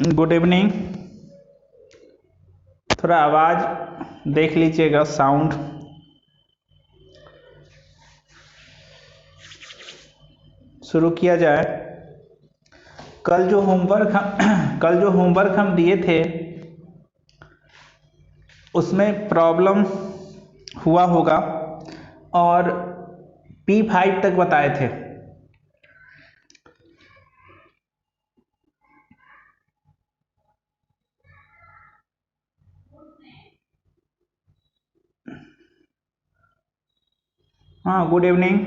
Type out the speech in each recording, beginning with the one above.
Good evening. थोड़ा आवाज़ देख लीजिएगा, साउंड। शुरू किया जाए। कल जो होमवर्क हम दिए थे उसमें प्रॉब्लम हुआ होगा और P5 तक बताए थे। हाँ, गुड इवनिंग।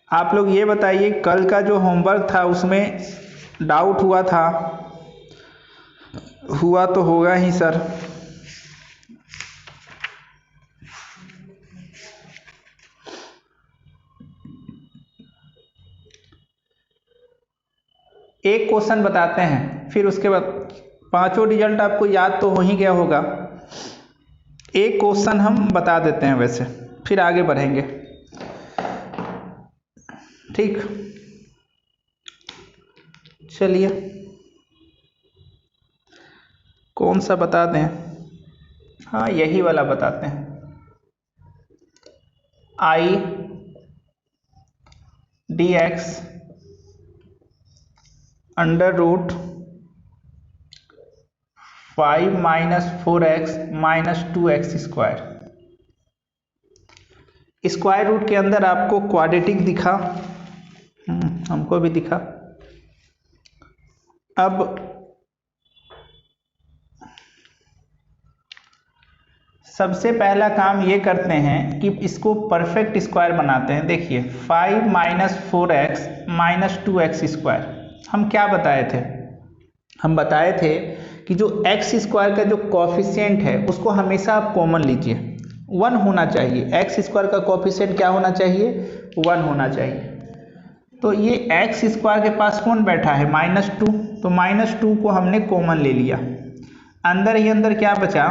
आप लोग ये बताइए, कल का जो होमवर्क था उसमें डाउट हुआ था? हुआ तो होगा ही सर। एक क्वेश्चन बताते हैं, फिर उसके बाद पांचों रिजल्ट आपको याद तो हो ही गया होगा। एक क्वेश्चन हम बता देते हैं वैसे, फिर आगे बढ़ेंगे। ठीक, चलिए कौन सा बता दें? हाँ, यही वाला बताते हैं। I dx under root 5 minus 4x minus 2x square. Square root के अंदर आपको क्वाड्रेटिक दिखा, हमको भी दिखा। अब सबसे पहला काम ये करते हैं कि इसको परफेक्ट स्क्वायर बनाते हैं। देखिए 5 minus 4x minus 2x square हम क्या बताए थे? हम बताए थे कि जो x स्क्वायर का जो कॉफिशिएंट है उसको हमेशा आप कॉमन लीजिए, 1 होना चाहिए। x स्क्वायर का कॉफिशिएंट क्या होना चाहिए? 1 होना चाहिए। तो ये x स्क्वायर के पास कौन बैठा है? -2। तो -2 को हमने कॉमन ले लिया। अंदर ही अंदर क्या बचा?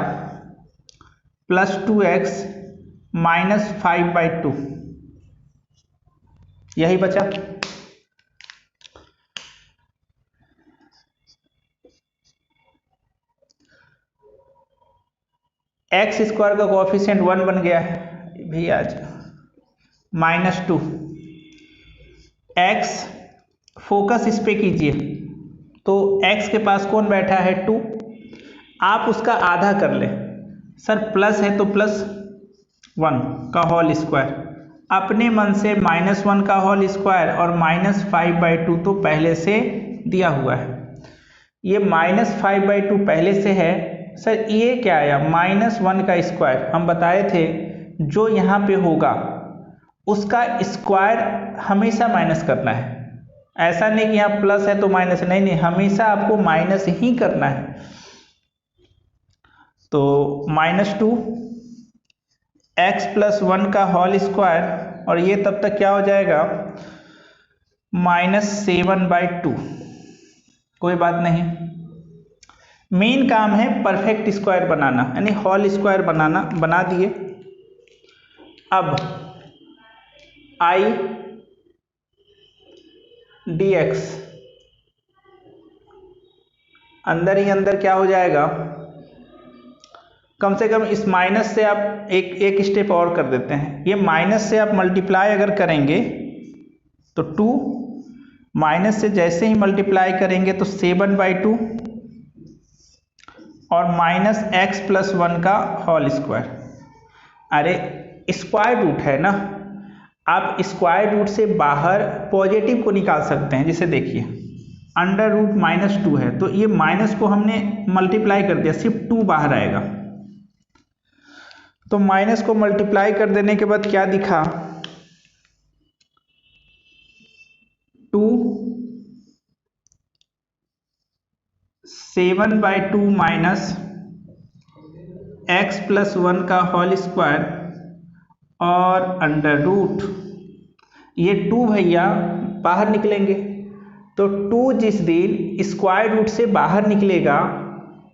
+2x माइनस 5/2, यही बचा। एक्स स्क्वायर का कोएफिशिएंट 1 बन गया है भैया, आज -2। x फोकस इस पे कीजिए, तो x के पास कौन बैठा है? 2। आप उसका आधा कर ले। सर प्लस है तो +1 का होल स्क्वायर, अपने मन से -1 का होल स्क्वायर और -5/2 तो पहले से दिया हुआ है। ये -5/2 पहले से है। सर ये क्या आया? -1 का स्क्वायर। हम बताए थे जो यहाँ पे होगा उसका स्क्वायर हमेशा माइनस करना है। ऐसा नहीं कि यहाँ प्लस है तो माइनस, नहीं, हमेशा आपको माइनस ही करना है। तो -2 x + 1 का होल स्क्वायर, और ये तब तक क्या हो जाएगा? -7/2। कोई बात नहीं, मेन काम है परफेक्ट स्क्वायर बनाना, यानी होल स्क्वायर बनाना। बना दिए। अब I dx अंदर ही अंदर क्या हो जाएगा? कम से कम इस माइनस से आप एक स्टेप और कर देते हैं। ये माइनस से आप मल्टीप्लाई अगर करेंगे तो 2, माइनस से जैसे ही मल्टीप्लाई करेंगे तो 7/2 और -x + 1 का होल स्क्वायर। अरे स्क्वायर रूट है ना, आप स्क्वायर रूट से बाहर पॉजिटिव को निकाल सकते हैं। जैसे देखिए अंडर रूट -2 है, तो ये माइनस को हमने मल्टीप्लाई कर दिया, सिर्फ 2 बाहर आएगा। तो माइनस को मल्टीप्लाई कर देने के बाद क्या दिखा? 2 7/2 माइनस x + 1 का होल स्क्वायर और अंडर रूट। ये 2 भैया बाहर निकलेंगे, तो 2 जिस दिन स्क्वायर रूट से बाहर निकलेगा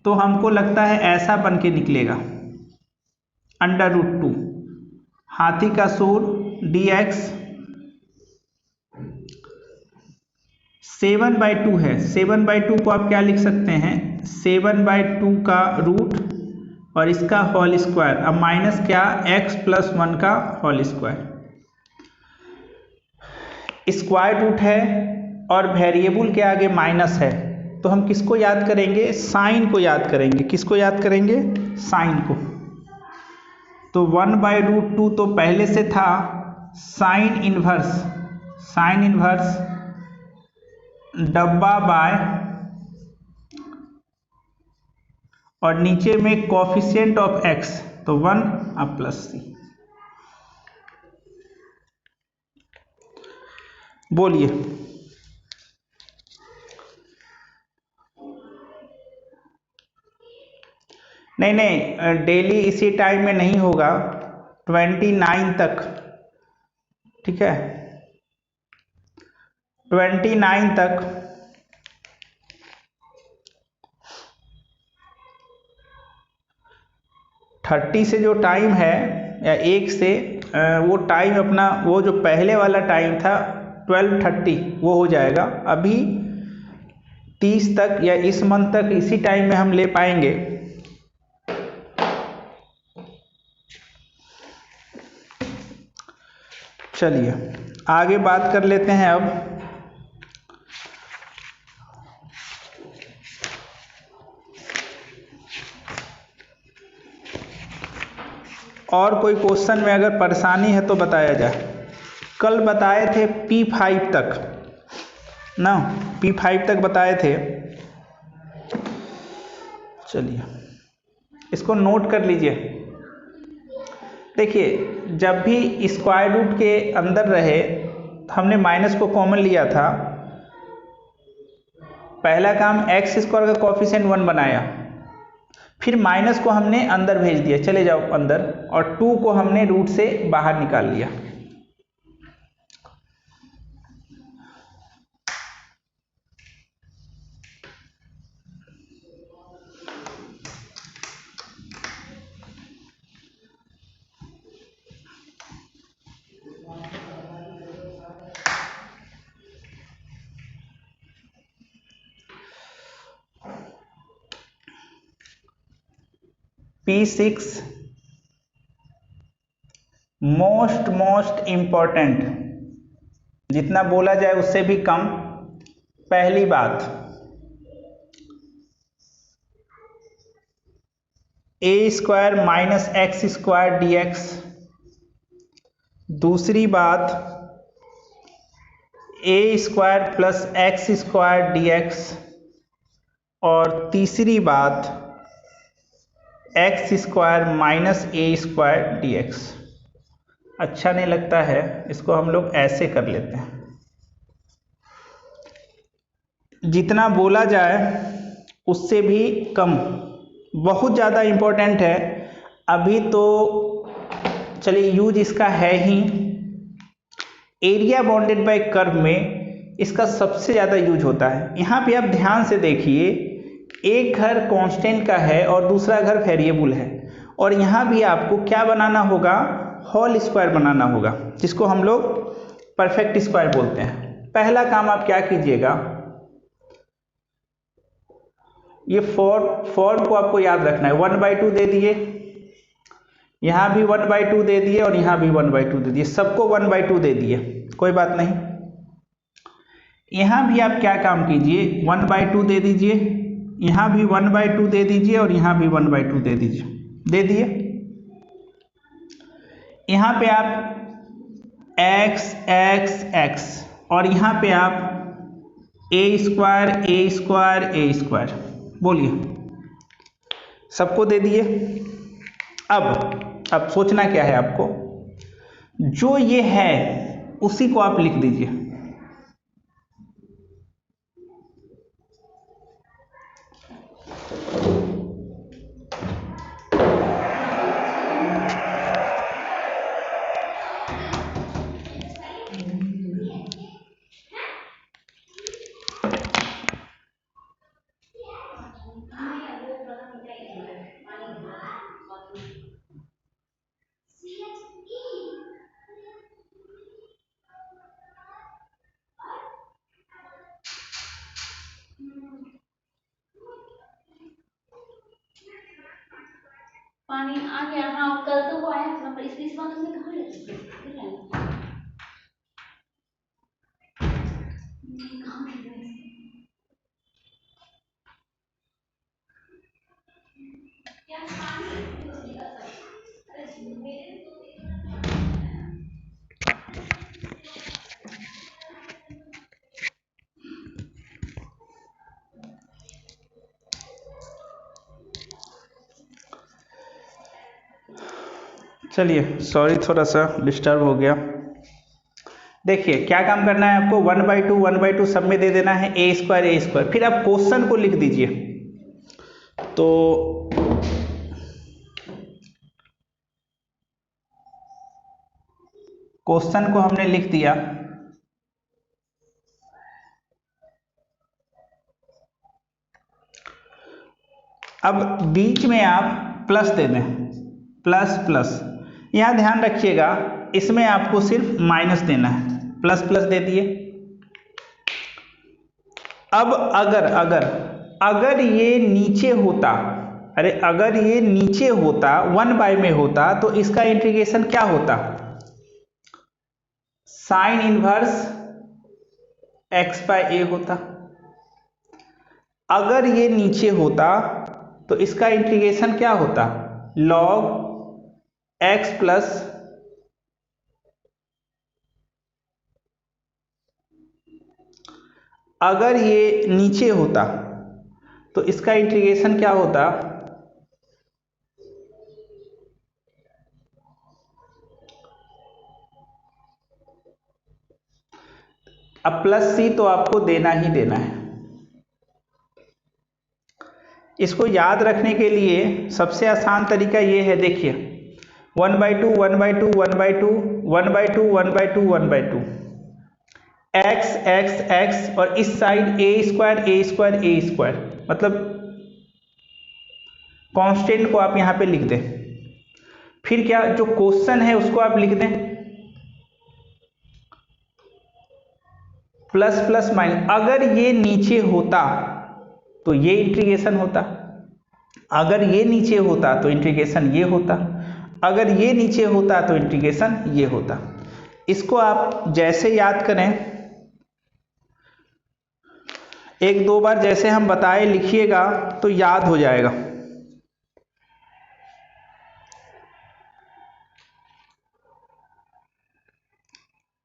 तो हमको लगता है ऐसा बन के निकलेगा, √2। हाथी का सूर dx 7/2 है, 7/2 को आप क्या लिख सकते हैं, 7/2 का रूट और इसका होल स्क्वायर, अब माइनस क्या, x+1 का होल स्क्वायर। स्क्वायर रूट है और वेरिएबल के आगे माइनस है, तो हम किसको याद करेंगे, साइन को याद करेंगे। किसको याद करेंगे, साइन को। तो 1/√2 तो पहले से था, साइन इनवर्स डब्बा बाय, और नीचे में कोफिशिएंट ऑफ x, तो 1 अब प्लस c। बोलिए। नहीं, डेली इसी टाइम में नहीं होगा, 29 तक, ठीक है, 29 तक। थर्टी से जो टाइम है या 1 से, वो टाइम अपना, वो जो पहले वाला टाइम था 12:30 वो हो जाएगा। अभी 30 तक या इस मंथ तक इसी टाइम में हम ले पाएंगे। चलिए आगे बात कर लेते हैं अब। और कोई क्वेश्चन में अगर परेशानी है तो बताया जाए। कल बताए थे P5 तक ना, P5 तक बताए थे। चलिए इसको नोट कर लीजिए। देखिए जब भी स्क्वायर रूट के अंदर रहे, हमने माइनस को कॉमन लिया था। पहला काम x² का कोफिशिएंट 1 बनाया, फिर माइनस को हमने अंदर भेज दिया, चले जाओ अंदर, और 2 को हमने रूट से बाहर निकाल लिया। P6 मोस्ट इम्पॉर्टेंट, जितना बोला जाए उससे भी कम। पहली बात, a² माइनस x² dx। दूसरी बात, a² प्लस x² dx। और तीसरी बात, x² माइनस a² dx। अच्छा नहीं लगता है, इसको हम लोग ऐसे कर लेते हैं। जितना बोला जाए उससे भी कम, बहुत ज़्यादा इम्पोर्टेंट है। अभी तो चलिए यूज इसका है ही, एरिया बाउंडेड बाय कर्व में इसका सबसे ज़्यादा यूज होता है। यहाँ पे आप ध्यान से देखिए, एक घर कांस्टेंट का है और दूसरा घर वेरिएबल है, और यहाँ भी आपको क्या बनाना होगा, होल स्क्वायर बनाना होगा, जिसको हम लोग परफेक्ट स्क्वायर बोलते हैं। पहला काम आप क्या कीजिएगा, ये फॉर्म को आपको याद रखना है। 1/2 दे दिए, यहाँ भी 1/2 दे दिए, और यहाँ भी 1/2 दे दिए, सबको 1/2 दे दिए, कोई बात नहीं। यहाँ भी आप क्या काम कीजिए, 1/2 दे दीजिए, यहाँ भी 1/2 दे दीजिए, और यहाँ भी 1/2 दे दीजिए, दे दिए। यहाँ पे आप x x x, और यहाँ पे आप a², बोलिए, सबको दे दिए। अब सोचना क्या है आपको, जो ये है उसी को आप लिख दीजिए। पानी आ गया। हाँ कल तो वो आया था, पर इस बार तुमने कहाँ ले चलिए सॉरी, थोड़ा सा डिस्टर्ब हो गया। देखिए क्या काम करना है आपको, 1/2 सब में दे देना है ए स्क्वायर, फिर आप क्वेश्चन को लिख दीजिए। तो क्वेश्चन को हमने लिख दिया। अब बीच में आप प्लस दे दें, प्लस प्लस। यहाँ ध्यान रखिएगा इसमें आपको सिर्फ माइनस देना है, प्लस प्लस दे दिए। अब अगर अगर अगर ये नीचे होता, अरे अगर ये नीचे होता 1/, में होता तो इसका इंटीग्रेशन क्या होता, साइन इनवर्स x/a होता। अगर ये नीचे होता तो इसका इंटीग्रेशन क्या होता, log x प्लस अगर ये नीचे होता तो इसका इंटीग्रेशन क्या होता, अब प्लस सी तो आपको देना ही देना है। इसको याद रखने के लिए सबसे आसान तरीका ये है, देखिए 1/2 1/2 1/2 1/2 1/2 1/2 x x x और इस साइड a², मतलब कांस्टेंट को आप यहां पे लिख दें। फिर क्या, जो क्वेश्चन है उसको आप लिख दें प्लस प्लस माइनस। अगर ये नीचे होता तो ये इंटीग्रेशन होता, अगर ये नीचे होता तो इंटीग्रेशन ये होता, अगर ये नीचे होता तो इंटीग्रेशन ये होता। इसको आप जैसे याद करें, एक दो बार जैसे हम बताए लिखिएगा तो याद हो जाएगा।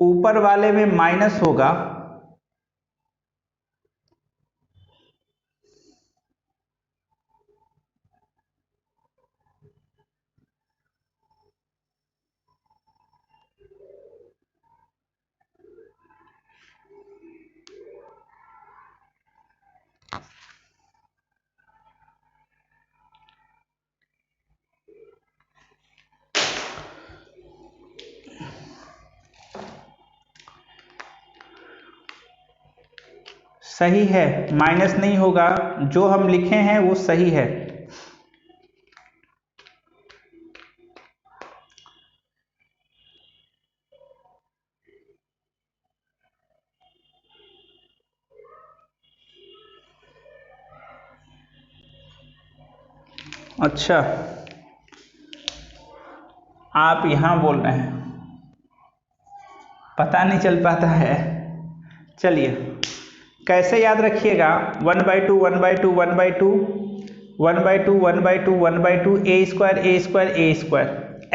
ऊपर वाले में माइनस होगा, सही है, माइनस नहीं होगा, जो हम लिखे हैं वो सही है। अच्छा, आप यहां बोल रहे हैं, पता नहीं चल पाता है। चलिए कैसे याद रखिएगा, 1/2 1/2 1/2 1/2 1/2 1/2 a²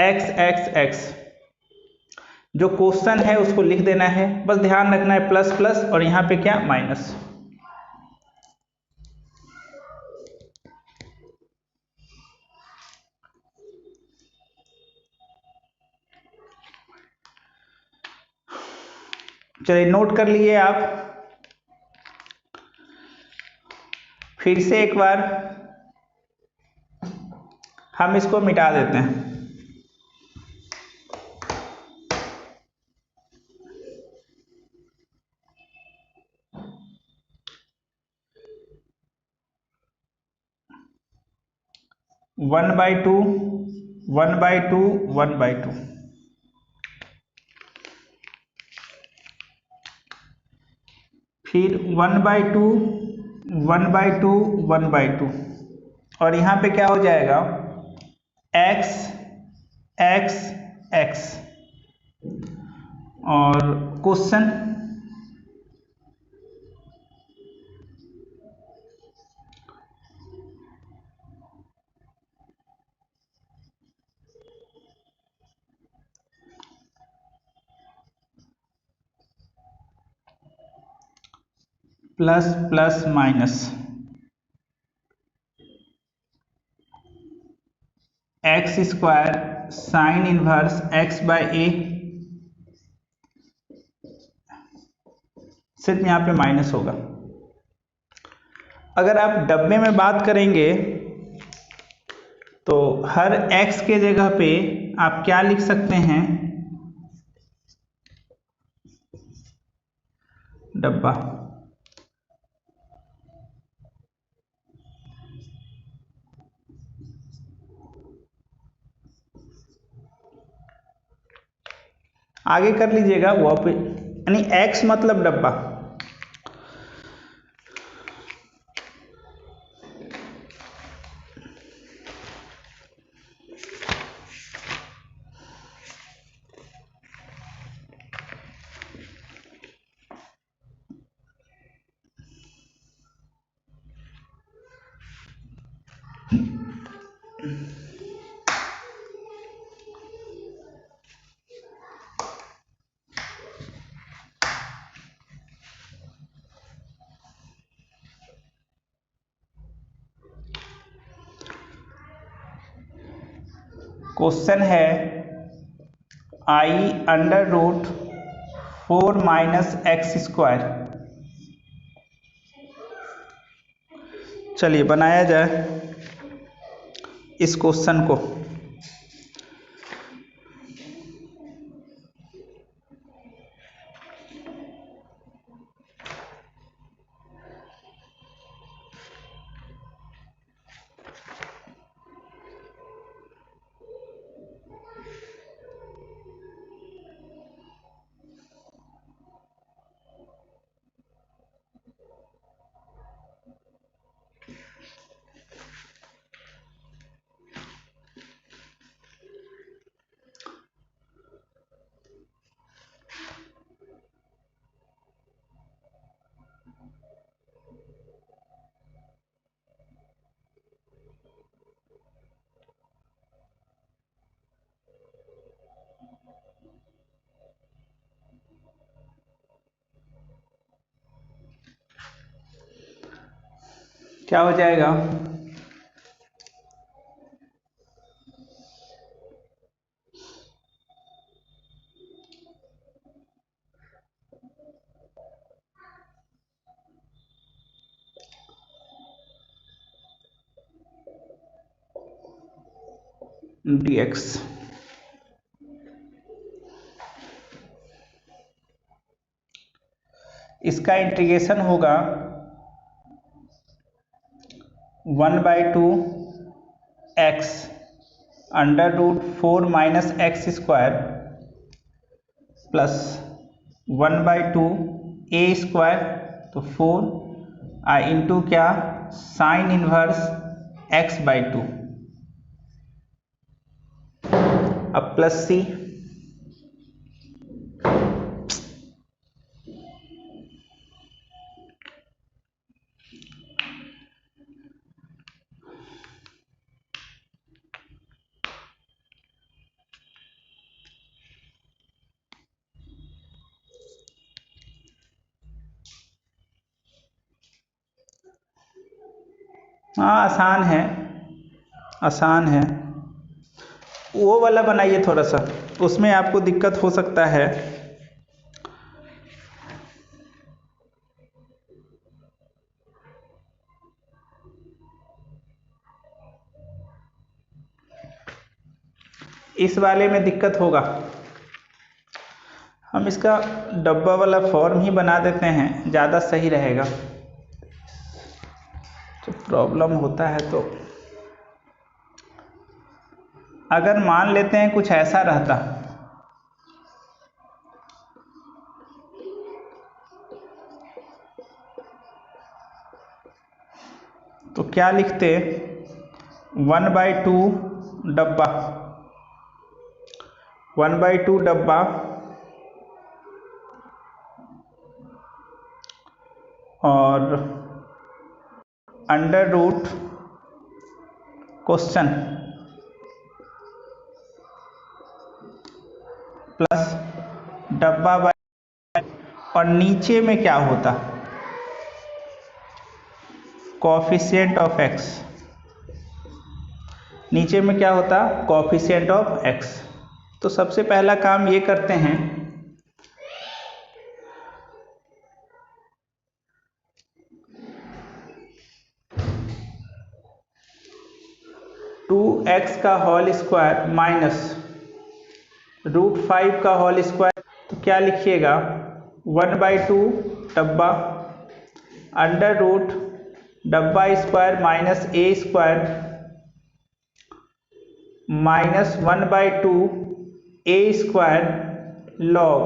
x x x। जो क्वेश्चन है उसको लिख देना है, बस ध्यान रखना है प्लस प्लस और यहाँ पे क्या, माइनस। चलिए नोट कर लिए आप, फिर से एक बार हम इसको मिटा देते हैं। वन बाई टू 1/2 फिर 1/2 1/2 1/2 और यहाँ पे क्या हो जाएगा, एक्स एक्स एक्स। और question plus plus minus x square sine inverse x by a, सिर्फ यहाँ पे माइनस होगा। अगर आप डब्बे में बात करेंगे तो हर x के जगह पे आप क्या लिख सकते हैं, डब्बा। आगे कर लीजिएगा वो पे, यानी x मतलब डब्बा। क्वेश्चन है i under root 4 minus x square. चलिए बनाया जाए इस क्वेश्चन को। क्या हो जाएगा, dx। इसका इंटीग्रेशन होगा 1/2 x under root 4 minus x square plus 1/2 a square, तो 4 इंटू क्या साइन इनवर्स x/2, अब प्लस सी। हाँ आसान है, आसान है। वो वाला बनाइए थोड़ा सा, उसमें आपको दिक्कत हो सकता है। इस वाले में दिक्कत होगा। हम इसका डब्बा वाला फॉर्म ही बना देते हैं, ज़्यादा सही रहेगा। तो प्रॉब्लम होता है तो अगर मान लेते हैं कुछ ऐसा रहता तो क्या लिखते, 1/2 डब्बा, 1/2 डब्बा और अंडर रूट क्वेश्चन प्लस डब्बा बाय, और नीचे में क्या होता, कोफिशिएंट ऑफ एक्स, नीचे में क्या होता, कोफिशिएंट ऑफ एक्स। तो सबसे पहला काम ये करते हैं, टू एक्स का होल स्क्वायर माइनस √5 का होल स्क्वायर, तो क्या लिखिएगा, 1/2 डब्बा अंडर रूट डब्बा square minus A square minus 1/2 a square log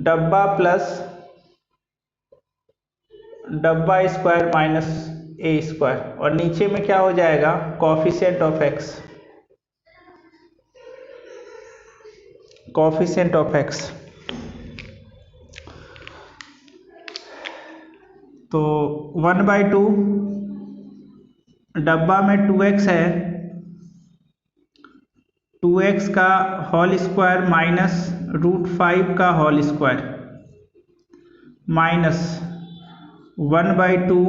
डब्बा प्लस डब्बा स्क्वायर माइनस ए स्क्वायर, और नीचे में क्या हो जाएगा, coefficient of x, coefficient of x. तो 1/2 डब्बा में 2x है, 2x का होल स्क्वायर माइनस √5 का होल स्क्वायर माइनस 1/2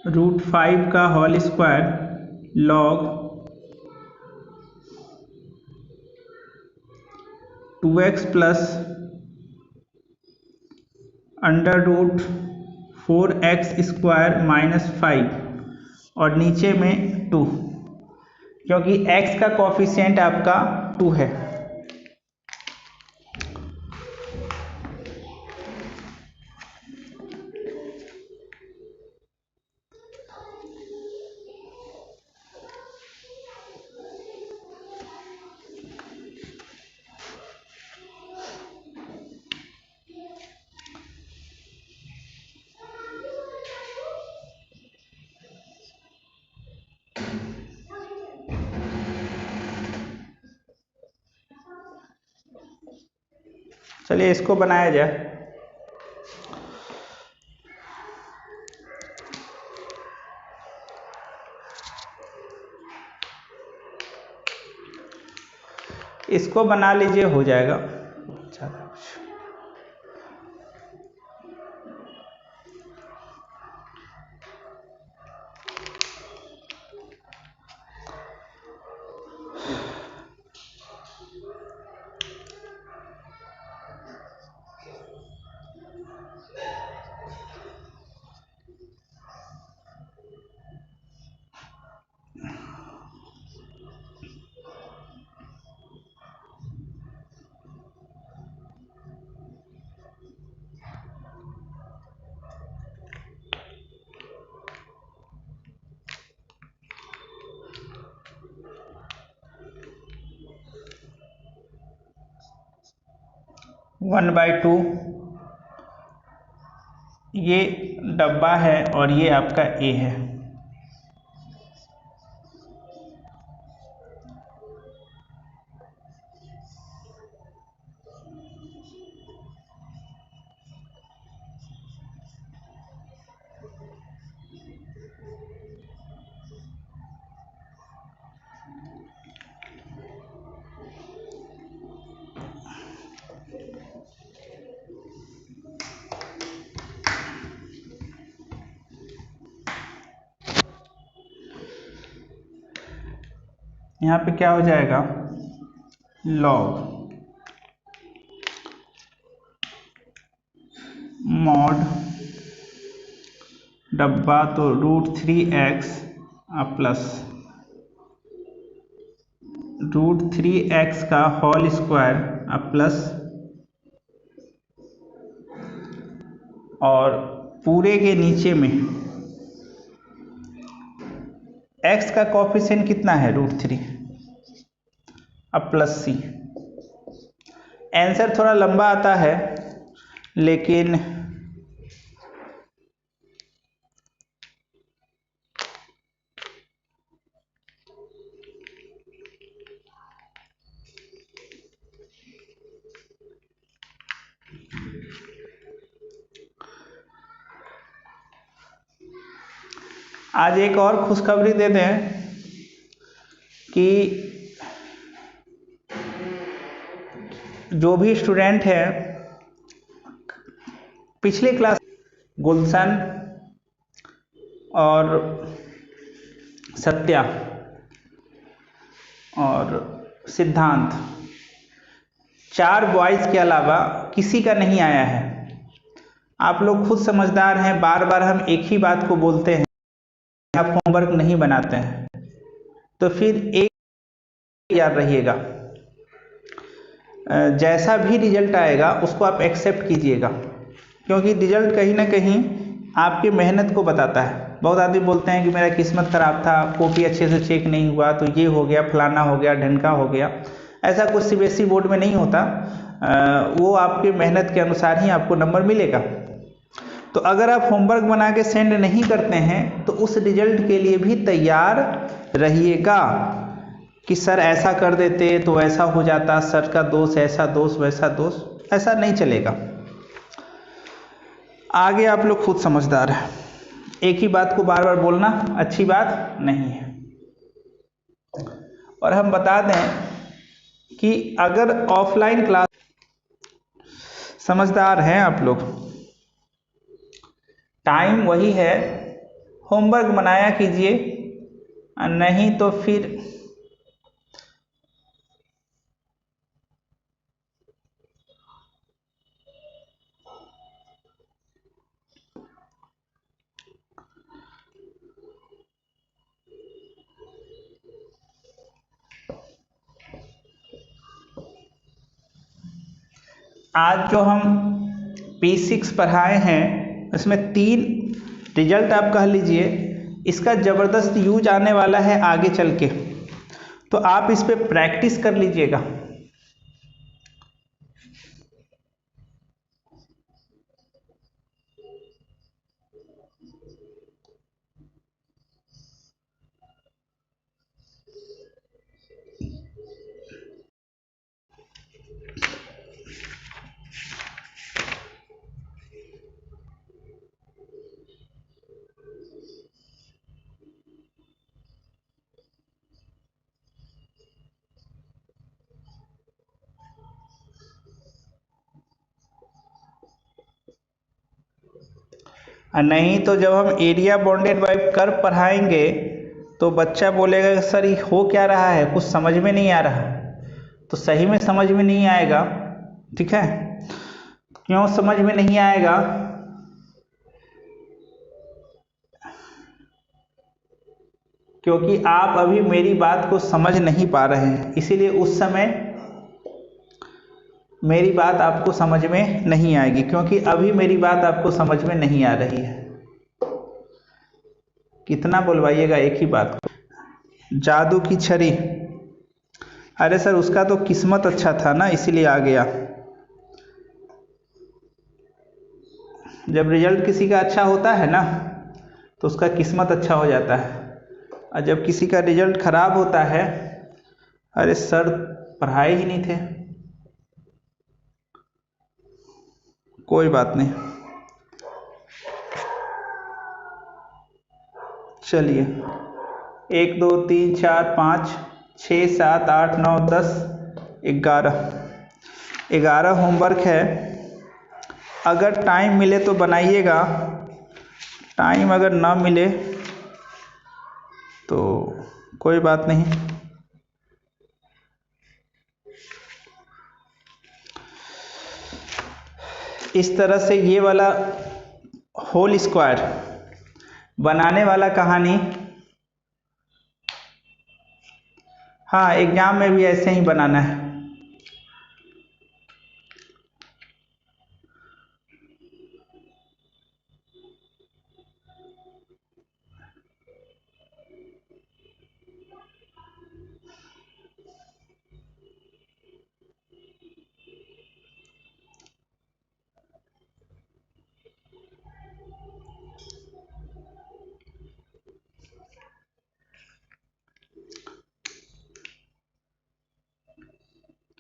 √5 का whole square log 2x plus under root 4x square minus 5, और नीचे में 2, क्योंकि x का कोफिशिएंट आपका 2 है। चलिए इसको बनाया जाए। इसको बना लीजिए, हो जाएगा। ज़्यादा कुछ 1/2 ये डब्बा है और ये आपका ए है। यहाँ पे क्या हो जाएगा, लॉग मॉड डब्बा तो √3x प्लस √3x का होल स्क्वायर प्लस, और पूरे के नीचे में x का कोफिशिएंट कितना है, √3 प्लस c। आंसर थोड़ा लंबा आता है, लेकिन आज एक और खुशखबरी दे दें कि जो भी स्टूडेंट है पिछले क्लास गुलशन और सत्या और सिद्धांत, 4 बॉयज़ के अलावा किसी का नहीं आया है। आप लोग खुद समझदार हैं, बार बार हम एक ही बात को बोलते हैं, आप होमवर्क नहीं बनाते हैं, तो फिर एक याद रहिएगा, जैसा भी रिजल्ट आएगा उसको आप एक्सेप्ट कीजिएगा, क्योंकि रिजल्ट कहीं ना कहीं आपकी मेहनत को बताता है। बहुत आदमी बोलते हैं कि मेरा किस्मत ख़राब था, कॉपी अच्छे से चेक नहीं हुआ तो ये हो गया, फलाना हो गया, ढनका हो गया। ऐसा कुछ सीबीएसई बोर्ड में नहीं होता, वो आपकी मेहनत के अनुसार ही आपको नंबर मिलेगा। तो अगर आप होमवर्क बना के सेंड नहीं करते हैं तो उस रिजल्ट के लिए भी तैयार रहिएगा कि सर ऐसा कर देते तो ऐसा हो जाता, सर का दोष, ऐसा दोष, वैसा दोष, ऐसा नहीं चलेगा। आगे आप लोग खुद समझदार हैं, एक ही बात को बार बार बोलना अच्छी बात नहीं है। और हम बता दें कि अगर ऑफलाइन क्लास, समझदार हैं आप लोग, टाइम वही है, होमवर्क बनाया कीजिए, नहीं तो फिर आज जो हम P6 पढ़ाए हैं उसमें 3 रिजल्ट आप कह लीजिए, इसका ज़बरदस्त यूज आने वाला है आगे चल के, तो आप इस पे प्रैक्टिस कर लीजिएगा। नहीं तो जब हम एरिया बाउंडेड बाय कर्व पढ़ाएंगे तो बच्चा बोलेगा कि सर ये हो क्या रहा है, कुछ समझ में नहीं आ रहा। तो सही में समझ में नहीं आएगा, ठीक है। क्यों समझ में नहीं आएगा? क्योंकि आप अभी मेरी बात को समझ नहीं पा रहे हैं, इसीलिए उस समय मेरी बात आपको समझ में नहीं आएगी, क्योंकि अभी मेरी बात आपको समझ में नहीं आ रही है। कितना बुलवाइएगा एक ही बात को। जादू की छड़ी, अरे सर उसका तो किस्मत अच्छा था ना, इसीलिए आ गया। जब रिजल्ट किसी का अच्छा होता है ना तो उसका किस्मत अच्छा हो जाता है, और जब किसी का रिजल्ट खराब होता है, अरे सर पढ़ाए ही नहीं थे। कोई बात नहीं, चलिए 1 2 3 4 5 6 7 8 9 10 11 होमवर्क है। अगर टाइम मिले तो बनाइएगा, टाइम अगर ना मिले तो कोई बात नहीं। इस तरह से ये वाला होल स्क्वायर बनाने वाला कहानी, हाँ एग्जाम में भी ऐसे ही बनाना है।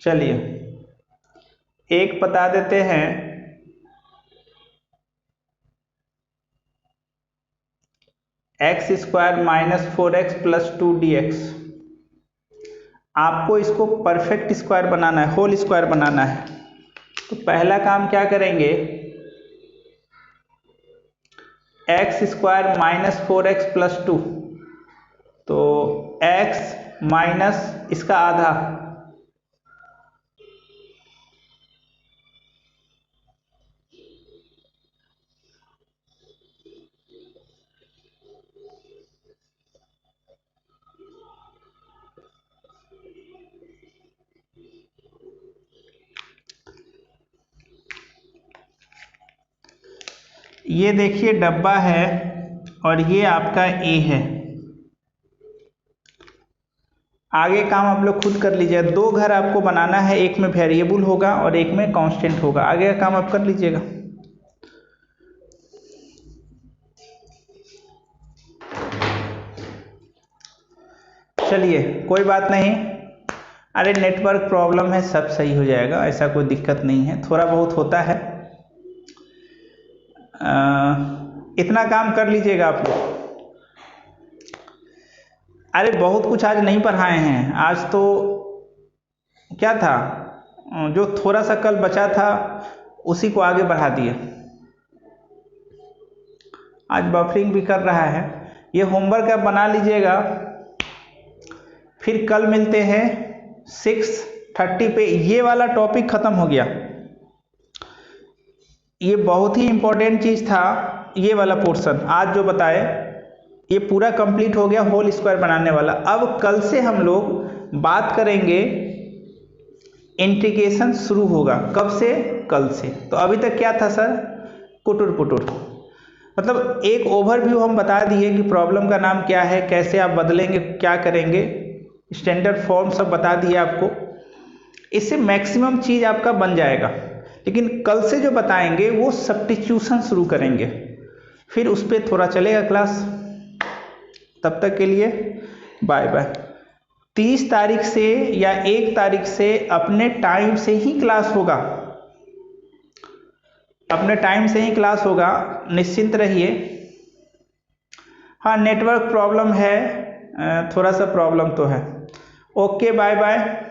चलिए एक बता देते हैं, x square minus 4x plus 2dx। आपको इसको परफेक्ट स्क्वायर बनाना है, होल स्क्वायर बनाना है। तो पहला काम क्या करेंगे, x square minus 4x plus 2, तो x माइनस इसका आधा, ये देखिए डब्बा है और ये आपका ए है। आगे काम आप लोग खुद कर लीजिएगा। दो घर आपको बनाना है, एक में वेरिएबल होगा और एक में कांस्टेंट होगा। आगे का काम आप कर लीजिएगा। चलिए कोई बात नहीं, अरे नेटवर्क प्रॉब्लम है, सब सही हो जाएगा, ऐसा कोई दिक्कत नहीं है, थोड़ा बहुत होता है। इतना काम कर लीजिएगा आप लोग। अरे बहुत कुछ आज नहीं पढ़ाए हैं, आज तो क्या था, जो थोड़ा सा कल बचा था उसी को आगे बढ़ा दिया। आज बफरिंग भी कर रहा है। ये होमवर्क आप बना लीजिएगा, फिर कल मिलते हैं 6:30 पे। ये वाला टॉपिक खत्म हो गया, ये बहुत ही इंपॉर्टेंट चीज़ था। ये वाला पोर्शन आज जो बताए ये पूरा कंप्लीट हो गया, होल स्क्वायर बनाने वाला। अब कल से हम लोग बात करेंगे, इंटीग्रेशन शुरू होगा। कब से? कल से। तो अभी तक क्या था सर? कुटुर पुटुर, मतलब एक ओवरव्यू हम बता दिए कि प्रॉब्लम का नाम क्या है, कैसे आप बदलेंगे, क्या करेंगे, स्टैंडर्ड फॉर्म सब बता दिए आपको। इससे मैक्सिमम चीज़ आपका बन जाएगा। लेकिन कल से जो बताएंगे वो सब्स्टिट्यूशन शुरू करेंगे, फिर उस पर थोड़ा चलेगा क्लास। तब तक के लिए बाय बाय। 30 तारीख से या 1 तारीख से अपने टाइम से ही क्लास होगा, अपने टाइम से ही क्लास होगा, निश्चिंत रहिए। हाँ नेटवर्क प्रॉब्लम है, थोड़ा सा प्रॉब्लम तो है। Okay bye bye.